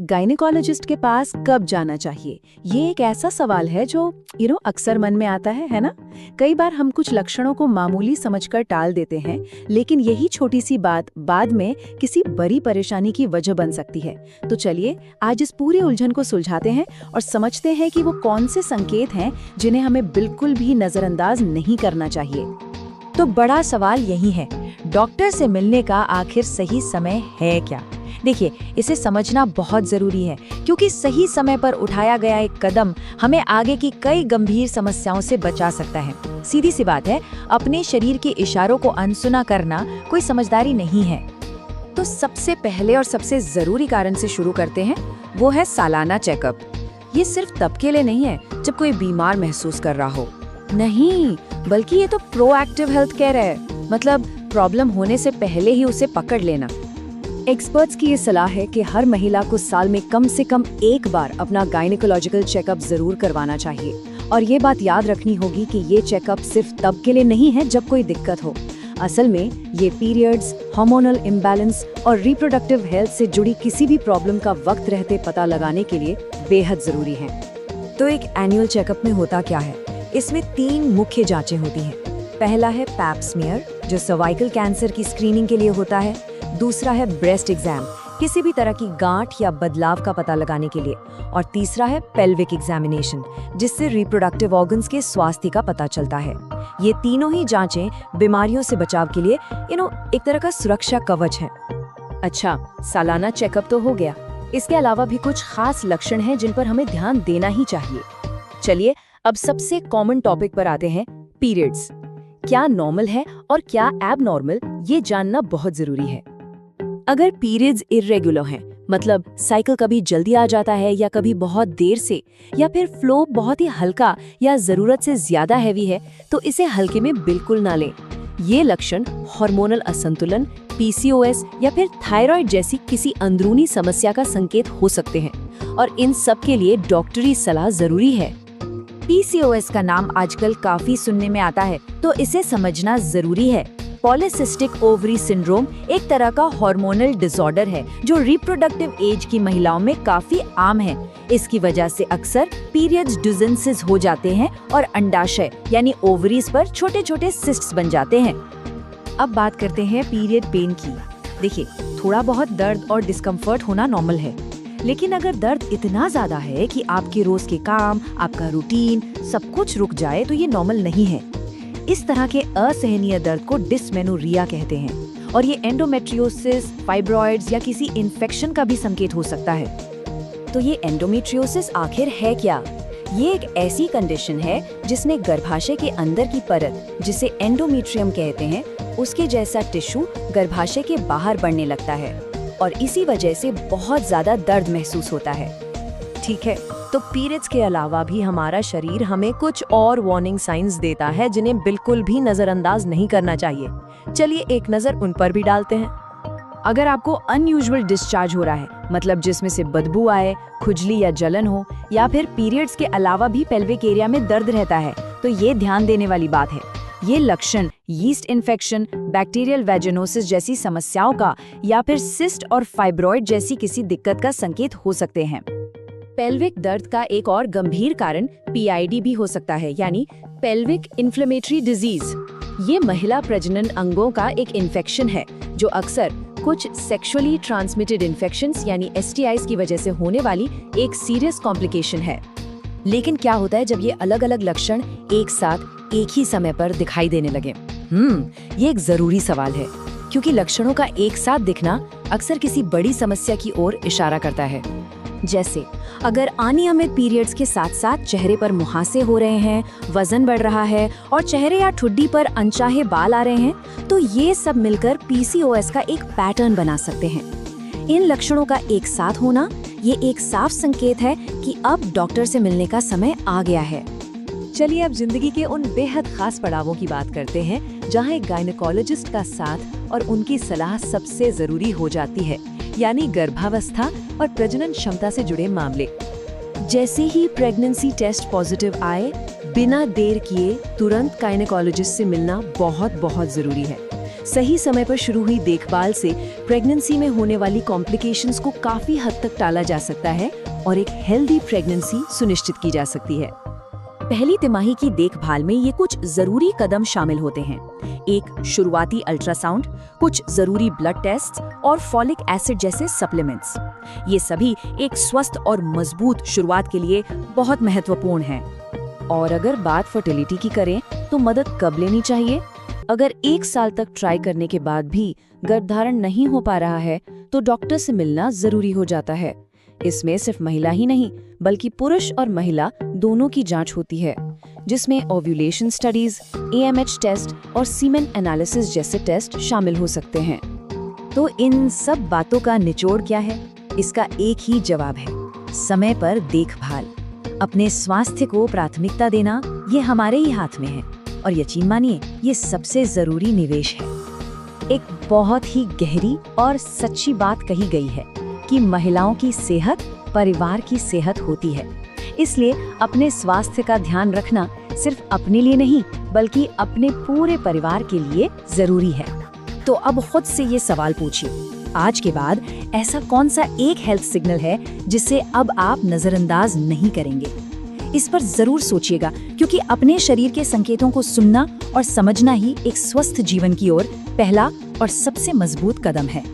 Gynaecologist के पास कब जाना चाहिए? ये एक ऐसा सवाल है जो अक्सर मन में आता है ना? कई बार हम कुछ लक्षणों को मामूली समझकर टाल देते हैं, लेकिन यही छोटी सी बात बाद में किसी बड़ी परेशानी की वजह बन सकती है। तो चलिए आज इस पूरे उलझन को सुलझाते हैं और समझते हैं कि वो कौन से संकेत हैं जिन्हें हमें बिल्कुल भी नजरअंदाज नहीं करना चाहिए। तो बड़ा सवाल यही है, डॉक्टर से मिलने का आखिर सही समय है क्या? देखिए, इसे समझना बहुत जरूरी है क्योंकि सही समय पर उठाया गया एक कदम हमें आगे की कई गंभीर समस्याओं से बचा सकता है। सीधी सी बात है, अपने शरीर के इशारों को अनसुना करना कोई समझदारी नहीं है। तो सबसे पहले और सबसे जरूरी कारण से शुरू करते हैं, वो है सालाना चेकअप। ये सिर्फ तब के लिए नहीं है जब कोई बीमार महसूस कर रहा हो, नहीं, बल्कि ये तो प्रोएक्टिव हेल्थ केयर है। मतलब प्रॉब्लम होने से पहले ही उसे पकड़ लेना। एक्सपर्ट्स की ये सलाह है कि हर महिला को साल में कम से कम एक बार अपना गायनेकोलॉजिकल चेकअप जरूर करवाना चाहिए। और ये बात याद रखनी होगी कि ये चेकअप सिर्फ तब के लिए नहीं है जब कोई दिक्कत हो। असल में ये पीरियड्स, हार्मोनल इम्बैलेंस और रिप्रोडक्टिव हेल्थ से जुड़ी किसी भी प्रॉब्लम का वक्त रहते पता लगाने के लिए बेहद जरूरी है। तो एक एनुअल चेकअप में होता क्या है? इसमें 3 मुख्य जांचें होती हैं। पहला है पैप स्मीयर, जो सर्वाइकल कैंसर की स्क्रीनिंग के लिए होता है। दूसरा है ब्रेस्ट एग्जाम, किसी भी तरह की गांठ या बदलाव का पता लगाने के लिए। और तीसरा है पेल्विक एग्जामिनेशन, जिससे रिप्रोडक्टिव ऑर्गन्स के स्वास्थ्य का पता चलता है। ये तीनों ही जांचें बीमारियों से बचाव के लिए एक तरह का सुरक्षा कवच है। अच्छा, सालाना चेकअप तो हो गया, इसके अलावा भी कुछ खास लक्षण हैं जिन पर हमें ध्यान देना ही चाहिए। चलिए अब सबसे कॉमन टॉपिक पर आते हैं, पीरियड्स। क्या नॉर्मल है और क्या एबनॉर्मल, ये जानना बहुत जरूरी है। अगर पीरियड्स इर्रेगुलर हैं, मतलब साइकिल कभी जल्दी आ जाता है या कभी बहुत देर से, या फिर फ्लो बहुत ही हल्का या जरूरत से ज्यादा हैवी है, तो इसे हल्के में बिल्कुल ना लें। ये लक्षण हार्मोनल असंतुलन, पीसीओएस या फिर थायराइड जैसी किसी अंदरूनी समस्या का संकेत हो सकते हैं और इन सब के लिए डॉक्टरी सलाह जरूरी है। पीसीओएस का नाम आजकल काफी सुनने में आता है, तो इसे समझना जरूरी है। पॉलीसिस्टिक ओवरी सिंड्रोम एक तरह का हार्मोनल डिसऑर्डर है जो रिप्रोडक्टिव एज की महिलाओं में काफी आम है। इसकी वजह से अक्सर पीरियड्स डिसेंसिस हो जाते हैं और अंडाशय यानी ओवरीज पर छोटे छोटे सिस्ट्स बन जाते हैं। अब बात करते हैं पीरियड पेन की। देखिए, थोड़ा बहुत दर्द और डिस्कम्फर्ट होना नॉर्मल है, लेकिन अगर दर्द इतना ज्यादा है कि आपके रोज के काम, आपका रूटीन, सब कुछ रुक जाए, तो ये नॉर्मल नहीं है। इस तरह के असहनीय दर्द को डिस्मेनोरिया कहते हैं और ये एंडोमेट्रियोसिस, फाइब्रॉइड्स या किसी इन्फेक्शन का भी संकेत हो सकता है। तो ये एंडोमेट्रियोसिस आखिर है क्या? ये एक ऐसी कंडीशन है जिसमें गर्भाशय के अंदर की परत, जिसे एंडोमेट्रियम कहते हैं, उसके जैसा टिश्यू गर्भाशय के बाहर बढ़ने लगता है और इसी वजह से बहुत ज्यादा दर्द महसूस होता है। ठीक है, तो पीरियड्स के अलावा भी हमारा शरीर हमें कुछ और वार्निंग साइंस देता है जिन्हें बिल्कुल भी नजरअंदाज नहीं करना चाहिए। चलिए एक नजर उन पर भी डालते हैं। अगर आपको अनयूजुअल डिस्चार्ज हो रहा है, मतलब जिसमें से बदबू आए, खुजली या जलन हो, या फिर पीरियड्स के अलावा भी पेल्विक एरिया में दर्द रहता है, तो ये ध्यान देने वाली बात है। ये लक्षण यीस्ट इन्फेक्शन, बैक्टीरियल वेजिनोसिस जैसी समस्याओं का या फिर सिस्ट और फाइब्रॉइड जैसी किसी दिक्कत का संकेत हो सकते हैं। पेल्विक दर्द का एक और गंभीर कारण पीआईडी भी हो सकता है, यानी पेल्विक इन्फ्लेमेटरी डिजीज। ये महिला प्रजनन अंगों का एक इन्फेक्शन है जो अक्सर कुछ सेक्सुअली ट्रांसमिटेड इन्फेक्शंस यानी एसटीआईज की वजह से होने वाली एक सीरियस कॉम्प्लिकेशन है। लेकिन क्या होता है जब ये अलग अलग लक्षण एक साथ एक ही समय पर दिखाई देने लगे? ये एक जरूरी सवाल है क्योंकि लक्षणों का एक साथ दिखना अक्सर किसी बड़ी समस्या की ओर इशारा करता है। जैसे अगर अनियमित पीरियड्स के साथ साथ चेहरे पर मुहासे हो रहे हैं, वजन बढ़ रहा है और चेहरे या ठुड्डी पर अनचाहे बाल आ रहे हैं, तो ये सब मिलकर पीसीओएस का एक पैटर्न बना सकते हैं। इन लक्षणों का एक साथ होना ये एक साफ संकेत है कि अब डॉक्टर से मिलने का समय आ गया है। चलिए अब जिंदगी के उन बेहद खास पड़ावों की बात करते हैं जहां एक गायनेकोलॉजिस्ट का साथ और उनकी सलाह सबसे जरूरी हो जाती है, यानी गर्भावस्था और प्रजनन क्षमता से जुड़े मामले। जैसे ही प्रेगनेंसी टेस्ट पॉजिटिव आए, बिना देर किए तुरंत गायनेकोलॉजिस्ट से मिलना बहुत बहुत जरूरी है। सही समय पर शुरू हुई देखभाल से प्रेगनेंसी में होने वाली कॉम्प्लिकेशंस को काफी हद तक टाला जा सकता है और एक हेल्दी प्रेगनेंसी सुनिश्चित की जा सकती है। पहली तिमाही की देखभाल में ये कुछ जरूरी कदम शामिल होते हैं। एक शुरुआती अल्ट्रासाउंड, कुछ जरूरी ब्लड टेस्ट और फॉलिक एसिड जैसे सप्लीमेंट्स। ये सभी एक स्वस्थ और मजबूत शुरुआत के लिए बहुत महत्वपूर्ण हैं। और अगर बात फर्टिलिटी की करें तो मदद कब लेनी चाहिए? अगर 1 साल तक ट्राई करने के बाद भी गर्भधारण नहीं हो पा रहा है तो डॉक्टर से मिलना जरूरी हो जाता है। इसमें सिर्फ महिला ही नहीं बल्कि पुरुष और महिला दोनों की जांच होती है, जिसमें ओव्यूलेशन स्टडीज, AMH टेस्ट और सीमेन एनालिसिस जैसे टेस्ट शामिल हो सकते हैं। तो इन सब बातों का निचोड़ क्या है? इसका एक ही जवाब है, समय पर देखभाल। अपने स्वास्थ्य को प्राथमिकता देना ये हमारे ही हाथ में है और यकीन मानिए ये सबसे जरूरी निवेश है। एक बहुत ही गहरी और सच्ची बात कही गई है कि महिलाओं की सेहत परिवार की सेहत होती है। इसलिए अपने स्वास्थ्य का ध्यान रखना सिर्फ अपने लिए नहीं बल्कि अपने पूरे परिवार के लिए जरूरी है। तो अब खुद से ये सवाल पूछिए, आज के बाद ऐसा कौन सा एक हेल्थ सिग्नल है जिसे अब आप नजरअंदाज नहीं करेंगे? इस पर जरूर सोचिएगा, क्योंकि अपने शरीर के संकेतों को सुनना और समझना ही एक स्वस्थ जीवन की ओर पहला और सबसे मजबूत कदम है।